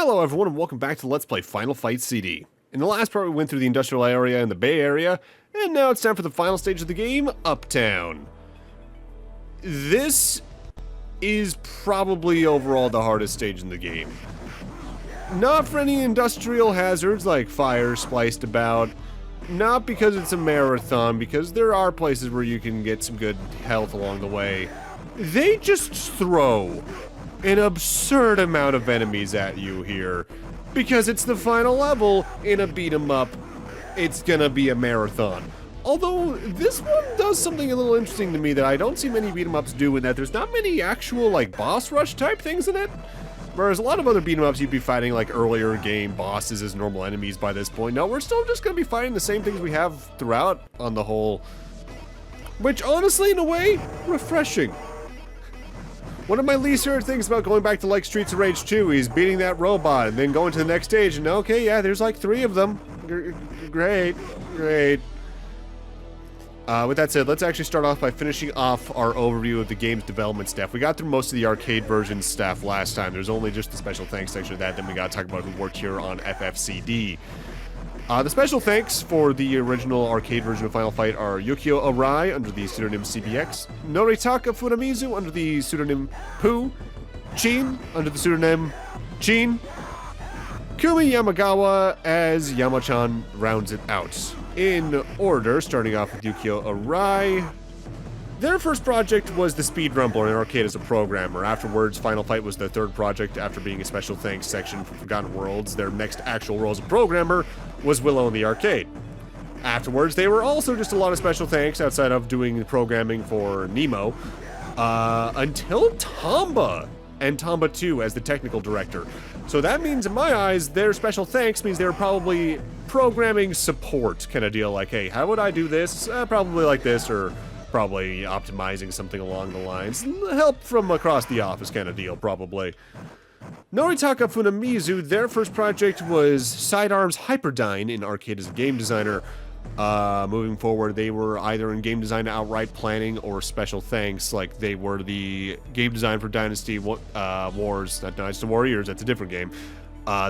Hello everyone and welcome back to Let's Play Final Fight CD. In the last part we went through the industrial area and the Bay Area, and now it's time for the final stage of the game, Uptown. This is probably overall the hardest stage in the game. Not for any industrial hazards like fire spliced about, not because it's a marathon, because there are places where you can get some good health along the way. They just throw an absurd amount of enemies at you here. Because it's the final level in a beat 'em up, it's gonna be a marathon. Although, this one does something a little interesting to me that I don't see many beat 'em ups do, in that there's not many actual, like, boss rush type things in it. Whereas a lot of other beat 'em ups you'd be fighting, like, earlier game bosses as normal enemies by this point. No, we're still just gonna be fighting the same things we have throughout on the whole. Which, honestly, in a way, refreshing. One of my least favorite things about going back to, like, Streets of Rage 2 is beating that robot and then going to the next stage and, okay, yeah, there's like 3 of them. Great, great. With that said, let's actually start off by finishing off our overview of the game's development staff. We got through most of the arcade version staff last time. There's only just the special thanks section of that, then we gotta talk about who worked here on FFCD. The special thanks for the original arcade version of Final Fight are Yukio Arai under the pseudonym CBX, Noritaka Funamizu under the pseudonym Poo, Chin under the pseudonym Chin, Kumi Yamagawa as Yamachan rounds it out. In order, starting off with Yukio Arai. Their first project was the Speed Rumbler in arcade as a programmer. Afterwards, Final Fight was their third project after being a special thanks section for Forgotten Worlds. Their next actual role as a programmer was Willow in the arcade. Afterwards, they were also just a lot of special thanks outside of doing programming for Nemo, until Tomba and Tomba 2 as the technical director. So that means, in my eyes, their special thanks means they were probably programming support kind of deal, like, hey, how would I do this? Probably like this, or probably optimizing something along the lines. Help from across the office kind of deal, probably. Noritaka Funamizu, their first project was Sidearms Hyperdyne in arcade as a game designer. Moving forward, they were either in game design outright planning or special thanks, like they were the game design for Dynasty Wars, not Dynasty Warriors, that's a different game.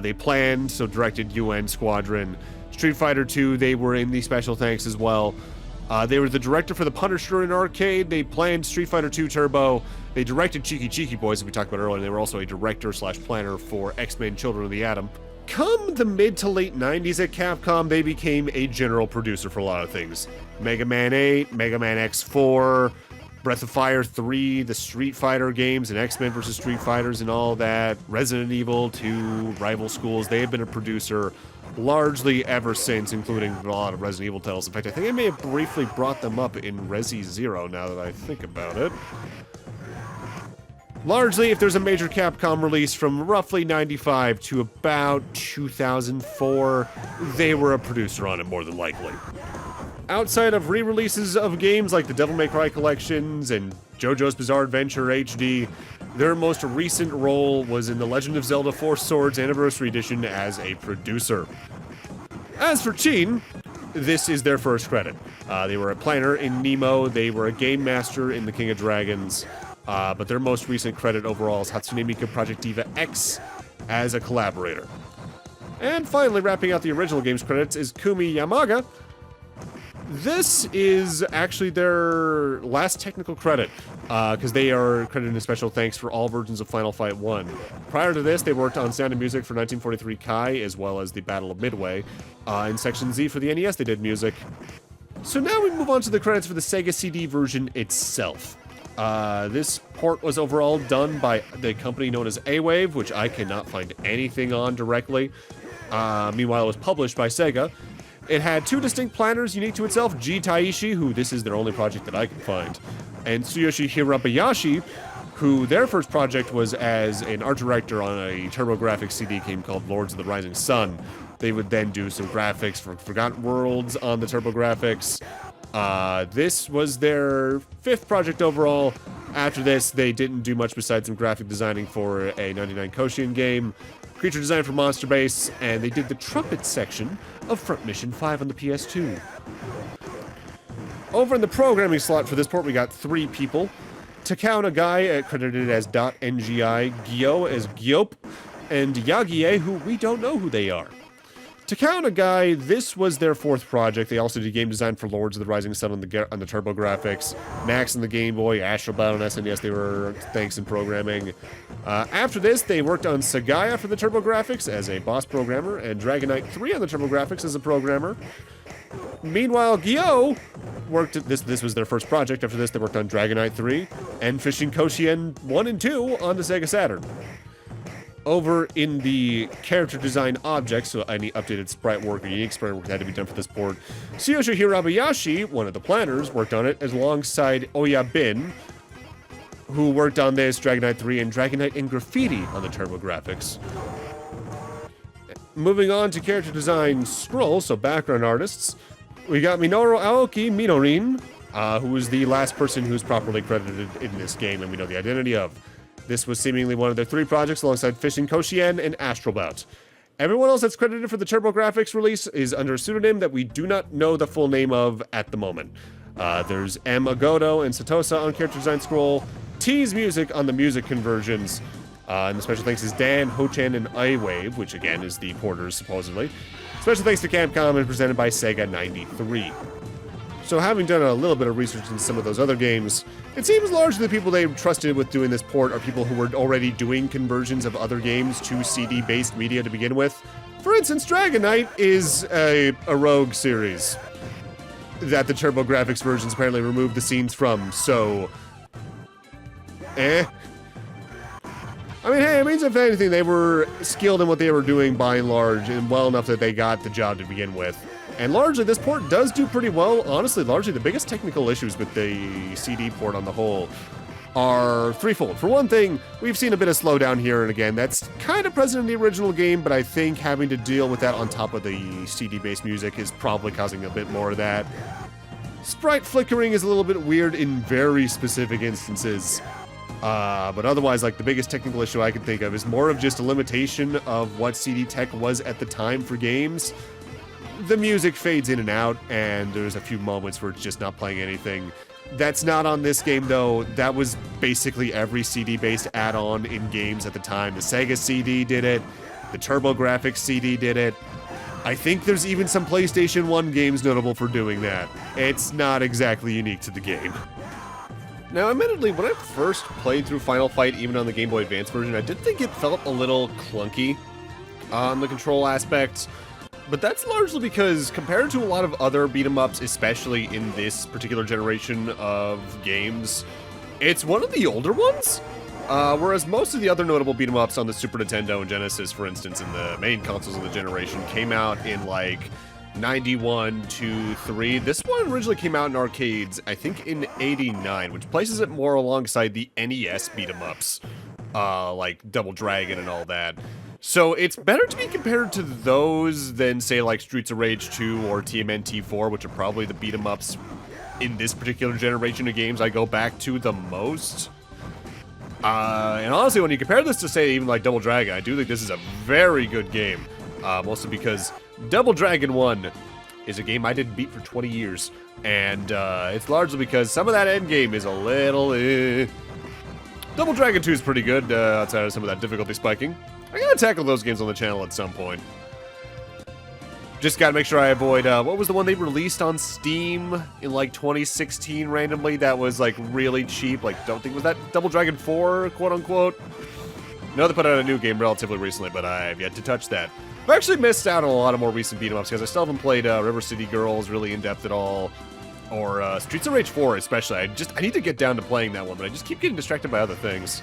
They planned, so directed UN Squadron. Street Fighter 2, they were in the special thanks as well. They were the director for The Punisher in arcade. They planned Street Fighter 2 Turbo. They directed Cheeky Cheeky Boys, as we talked about earlier. They were also a director/planner for X-Men Children of the Atom. Come the mid to late 90s at Capcom, they became a general producer for a lot of things. Mega Man 8, Mega Man X4, Breath of Fire 3, the Street Fighter games, and X-Men vs. Street Fighters and all that. Resident Evil 2, Rival Schools. They have been a producer largely ever since, including a lot of Resident Evil titles. In fact, I think I may have briefly brought them up in Resi Zero, now that I think about it. Largely, if there's a major Capcom release from roughly 95 to about 2004, they were a producer on it, more than likely. Outside of re-releases of games like the Devil May Cry collections and JoJo's Bizarre Adventure HD, their most recent role was in The Legend of Zelda 4 Swords Anniversary Edition as a producer. As for Chin, this is their first credit. They were a planner in Nemo, they were a game master in The King of Dragons, but their most recent credit overall is Hatsune Miku Project Diva X as a collaborator. And finally, wrapping out the original game's credits is Kumi Yamaga. This is actually their last technical credit, because they are credited in special thanks for all versions of Final Fight 1. Prior to this, they worked on sound and music for 1943 Kai, as well as the Battle of Midway. In Section Z for the NES, they did music. So now we move on to the credits for the Sega CD version itself. This port was overall done by the company known as A-Wave, which I cannot find anything on directly. Meanwhile, it was published by Sega. It had 2 distinct planners unique to itself, G. Taishi, who this is their only project that I can find, and Tsuyoshi Hirabayashi, who their first project was as an art director on a TurboGrafx CD game called Lords of the Rising Sun. They would then do some graphics for Forgotten Worlds on the TurboGrafx. This was their 5th project overall. After this, they didn't do much besides some graphic designing for a 99 Koshian game, creature design for Monster Base, and they did the trumpet section of Front Mission 5 on the PS2. Over in the programming slot for this port, we got 3 people. Takao Nagai, credited as .NGI, Gyo as Gyop, and Edi.E, who we don't know who they are. Takao Nagai, this was their fourth project. They also did game design for Lords of the Rising Sun on the TurboGrafx, Max on the Game Boy, Astral Battle on SNES. They were thanks in programming. After this, they worked on Sagaya for the TurboGrafx as a boss programmer, and Dragon Knight 3 on the TurboGrafx as a programmer. Meanwhile, Gyo worked at this was their first project. After this, they worked on Dragon Knight 3 and Fishing Koshien 1 and 2 on the Sega Saturn. Over in the character design objects, so any updated sprite work or unique sprite work had to be done for this port, Tsuyoshi Hirabayashi, one of the planners, worked on it alongside Oya Bin, who worked on this Dragon Knight 3 and Dragon Knight in Graffiti on the TurboGrafx. Moving on to character design scroll, so background artists, we got Minoru Aoki Minorin, who was the last person who's properly credited in this game, and we know the identity of. This was seemingly one of their 3 projects alongside Fishing Koshien and Astral Bout. Everyone else that's credited for the TurboGrafx release is under a pseudonym that we do not know the full name of at the moment. There's M. Agodo and Satosa on character design scroll, T's music on the music conversions, and the special thanks is Dan, Hochan, and iWave, which again is the porters supposedly. Special thanks to Capcom and presented by Sega 93. So having done a little bit of research into some of those other games, it seems largely the people they trusted with doing this port are people who were already doing conversions of other games to CD-based media to begin with. For instance, Dragon Knight is a rogue series that the TurboGrafx versions apparently removed the scenes from, so... I mean, hey, it means if anything, they were skilled in what they were doing by and large, and well enough that they got the job to begin with. And largely, this port does do pretty well. Honestly, largely, the biggest technical issues with the CD port on the whole are threefold. For one thing, we've seen a bit of slowdown here and again. That's kind of present in the original game, but I think having to deal with that on top of the CD-based music is probably causing a bit more of that. Sprite flickering is a little bit weird in very specific instances. But otherwise, like, the biggest technical issue I can think of is more of just a limitation of what CD tech was at the time for games. The music fades in and out, and there's a few moments where it's just not playing anything. That's not on this game, though. That was basically every CD-based add-on in games at the time. The Sega CD did it. The TurboGrafx CD did it. I think there's even some PlayStation 1 games notable for doing that. It's not exactly unique to the game. Now, admittedly, when I first played through Final Fight, even on the Game Boy Advance version, I did think it felt a little clunky on the control aspects. But that's largely because, compared to a lot of other beat-em-ups, especially in this particular generation of games, it's one of the older ones. Whereas most of the other notable beat-em-ups on the Super Nintendo and Genesis, for instance, in the main consoles of the generation, came out in, like, 91, 2, 3. This one originally came out in arcades, I think, in 89, which places it more alongside the NES beat-em-ups, like Double Dragon and all that. So it's better to be compared to those than, say, like Streets of Rage 2 or TMNT 4, which are probably the beat-em-ups in this particular generation of games I go back to the most. And honestly, when you compare this to, say, even like Double Dragon, I do think this is a very good game. Mostly because Double Dragon 1 is a game I didn't beat for 20 years. And it's largely because some of that endgame is a little... Double Dragon 2 is pretty good, outside of some of that difficulty spiking. I gotta tackle those games on the channel at some point. Just gotta make sure I avoid, what was the one they released on Steam in, like, 2016 randomly that was, like, really cheap? Like, don't think, was that Double Dragon 4, quote-unquote? No, they put out a new game relatively recently, but I've yet to touch that. I've actually missed out on a lot of more recent beat-em-ups, because I still haven't played, River City Girls really in-depth at all. Or, Streets of Rage 4, especially. I need to get down to playing that one, but I just keep getting distracted by other things.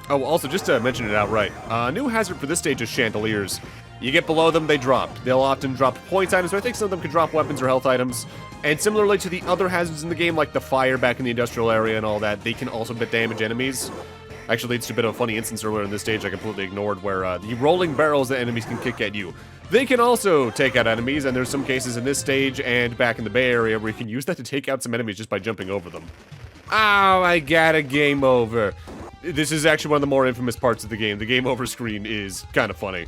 Oh, also, just to mention it outright, new hazard for this stage is chandeliers. You get below them, they drop. They'll often drop points items, but I think some of them can drop weapons or health items. And similarly to the other hazards in the game, like the fire back in the industrial area and all that, they can also damage enemies. Actually leads to a bit of a funny instance earlier in this stage I completely ignored, where the rolling barrels that enemies can kick at you. They can also take out enemies, and there's some cases in this stage and back in the Bay Area where you can use that to take out some enemies just by jumping over them. Oh, I got a game over. This is actually one of the more infamous parts of the game. The game over screen is kind of funny.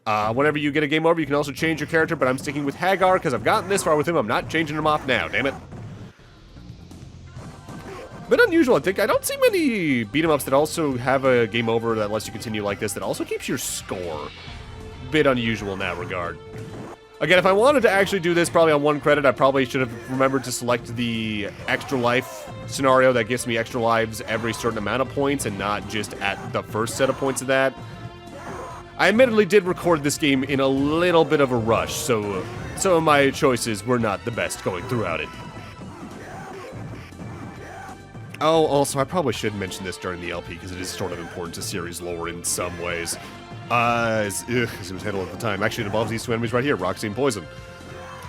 Whenever you get a game over, you can also change your character, but I'm sticking with Hagar because I've gotten this far with him. I'm not changing him off now, damn it. Bit unusual, I think. I don't see many beat-em-ups that also have a game over that lets you continue like this that also keeps your score. Bit unusual in that regard. Again, if I wanted to actually do this probably on one credit, I probably should have remembered to select the extra life scenario that gives me extra lives every certain amount of points and not just at the first set of points of that. I admittedly did record this game in a little bit of a rush, so some of my choices were not the best going throughout it. Oh, also, I probably should mention this during the LP because it is sort of important to series lore in some ways. As it was handled at the time. Actually, it involves these two enemies right here, Roxy and Poison.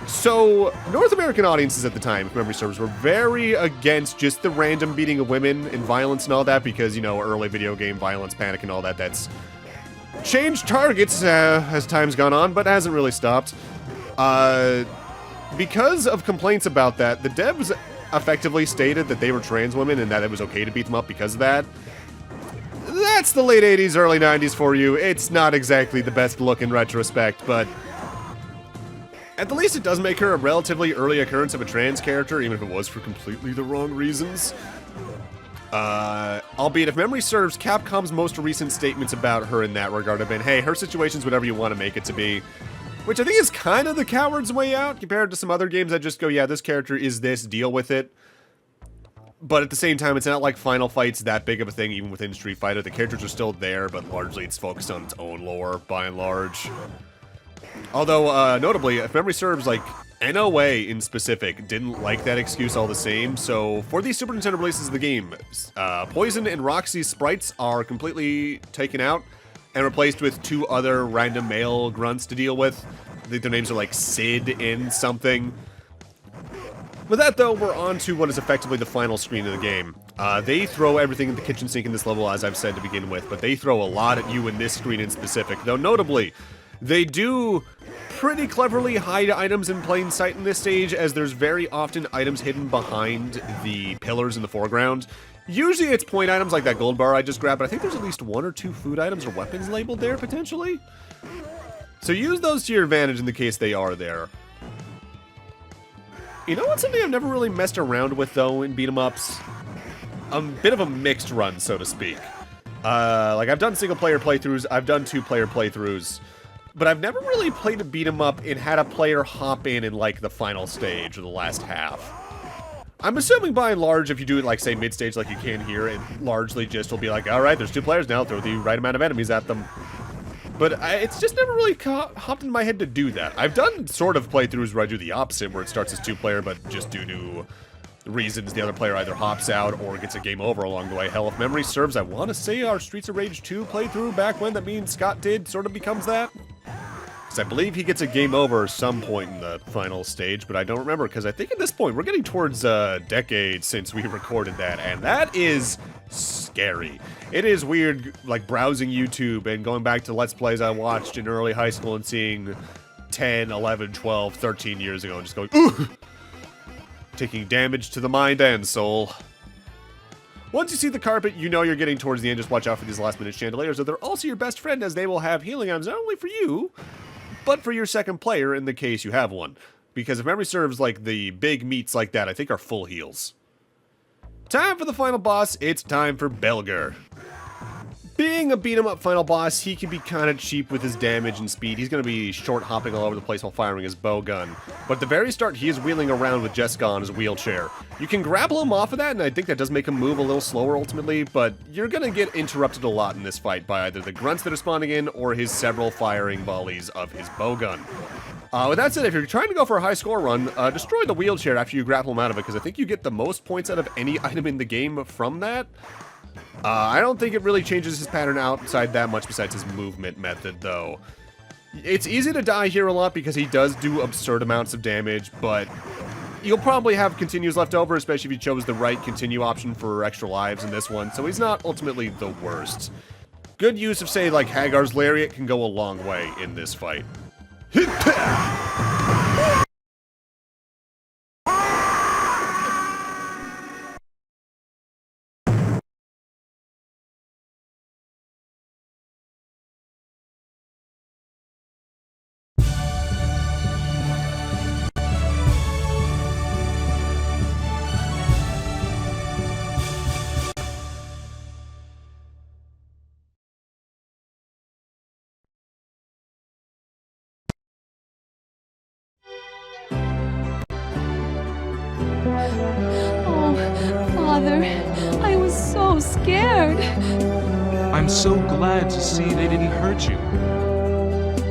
So, North American audiences at the time, if memory serves, were very against just the random beating of women and violence and all that because, you know, early video game violence, panic, and all that, that's changed targets as time's gone on, but hasn't really stopped. Because of complaints about that, the devs effectively stated that they were trans women and that it was okay to beat them up because of that. That's the late 80s, early 90s for you. It's not exactly the best look in retrospect, but at the least it does make her a relatively early occurrence of a trans character, even if it was for completely the wrong reasons. Albeit, if memory serves, Capcom's most recent statements about her in that regard have been, hey, her situation's whatever you want to make it to be. Which I think is kind of the coward's way out, compared to some other games that just go, yeah, this character is this, deal with it. But at the same time, it's not like Final Fight's that big of a thing, even within Street Fighter. The characters are still there, but largely it's focused on its own lore, by and large. Although, notably, if memory serves, like, NOA in specific didn't like that excuse all the same, so for these Super Nintendo releases of the game, Poison and Roxy's sprites are completely taken out and replaced with two other random male grunts to deal with. I think their names are like Sid and something. With that, though, we're on to what is effectively the final screen of the game. They throw everything in the kitchen sink in this level, as I've said to begin with, but they throw a lot at you in this screen in specific, though notably, they do pretty cleverly hide items in plain sight in this stage, as there's very often items hidden behind the pillars in the foreground. Usually it's point items like that gold bar I just grabbed, but I think there's at least one or two food items or weapons labeled there, potentially. So use those to your advantage in the case they are there. You know what's something I've never really messed around with, though, in beat-em-ups? A bit of a mixed run, so to speak. Like, I've done single-player playthroughs, I've done two-player playthroughs, but I've never really played a beat-em-up and had a player hop in, like, the final stage or the last half. I'm assuming, by and large, if you do it, like, say, mid-stage like you can here, it largely just will be like, alright, there's two players now, throw the right amount of enemies at them. But it's just never really hopped in my head to do that. I've done sort of playthroughs where I do the opposite, where it starts as two-player, but just due to reasons the other player either hops out or gets a game over along the way. Hell, if memory serves, I want to say our Streets of Rage 2 playthrough back when that me and Scott did sort of becomes that. Because I believe he gets a game over at some point in the final stage, but I don't remember, because I think at this point we're getting towards a decade since we recorded that, and that is scary. It is weird, like, browsing YouTube and going back to Let's Plays I watched in early high school and seeing 10, 11, 12, 13 years ago and just going, ooh! Taking damage to the mind and soul. Once you see the carpet, you know you're getting towards the end. Just watch out for these last-minute chandeliers, though they're also your best friend, as they will have healing items not only for you, but for your second player in the case you have one. Because if memory serves, like, the big meats like that, I think are full heals. Time for the final boss, it's time for Belger. Being a beat-em-up final boss, he can be kind of cheap with his damage and speed. He's going to be short-hopping all over the place while firing his bow gun. But at the very start, he is wheeling around with Jessica on his wheelchair. You can grapple him off of that, and I think that does make him move a little slower ultimately, but you're going to get interrupted a lot in this fight by either the grunts that are spawning in or his several firing volleys of his bow gun. With that said, if you're trying to go for a high score run, destroy the wheelchair after you grapple him out of it, because I think you get the most points out of any item in the game from that. I don't think it really changes his pattern outside that much besides his movement method, though. It's easy to die here a lot because he does do absurd amounts of damage, but you'll probably have continues left over, especially if you chose the right continue option for extra lives in this one, so he's not ultimately the worst. Good use of, say, like Hagar's Lariat can go a long way in this fight. Father. I was so scared. I'm so glad to see they didn't hurt you.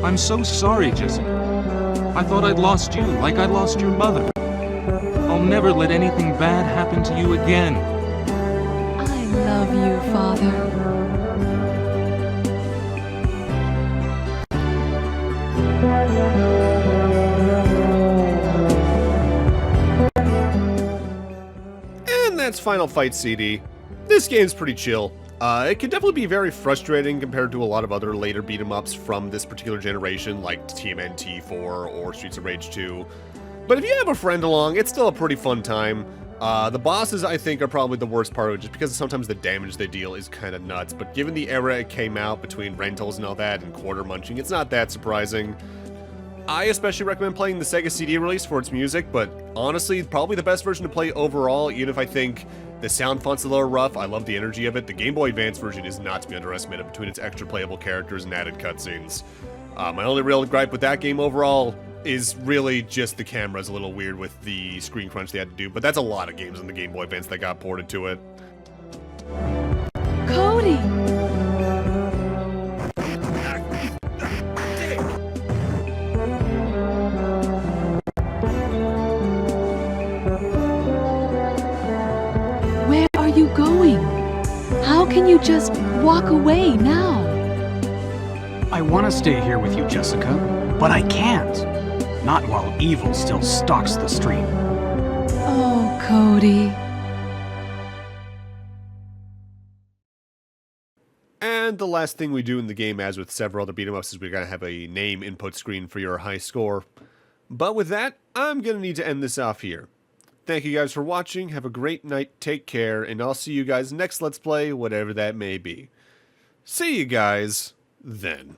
I'm so sorry, Jessica. I thought I'd lost you like I lost your mother. I'll never let anything bad happen to you again. I love you, Father. And that's Final Fight CD. This game's pretty chill. It can definitely be very frustrating compared to a lot of other later beat-em-ups from this particular generation, like TMNT 4 or Streets of Rage 2. But if you have a friend along, it's still a pretty fun time. The bosses, I think, are probably the worst part of it, just because sometimes the damage they deal is kind of nuts. But given the era it came out, between rentals and all that, and quarter munching, it's not that surprising. I especially recommend playing the Sega CD release for its music, but honestly, probably the best version to play overall, even if I think the sound font's a little rough. I love the energy of it. The Game Boy Advance version is not to be underestimated between its extra playable characters and added cutscenes. My only real gripe with that game overall is really just the camera's a little weird with the screen crunch they had to do, but that's a lot of games on the Game Boy Advance that got ported to it. Cody! Where are you going? How can you just walk away now? I want to stay here with you, Jessica, but I can't. Not while evil still stalks the street. Oh, Cody. And the last thing we do in the game, as with several other beat-em-ups, is we're going to have a name input screen for your high score. But with that, I'm going to need to end this off here. Thank you guys for watching, have a great night, take care, and I'll see you guys next Let's Play, whatever that may be. See you guys then.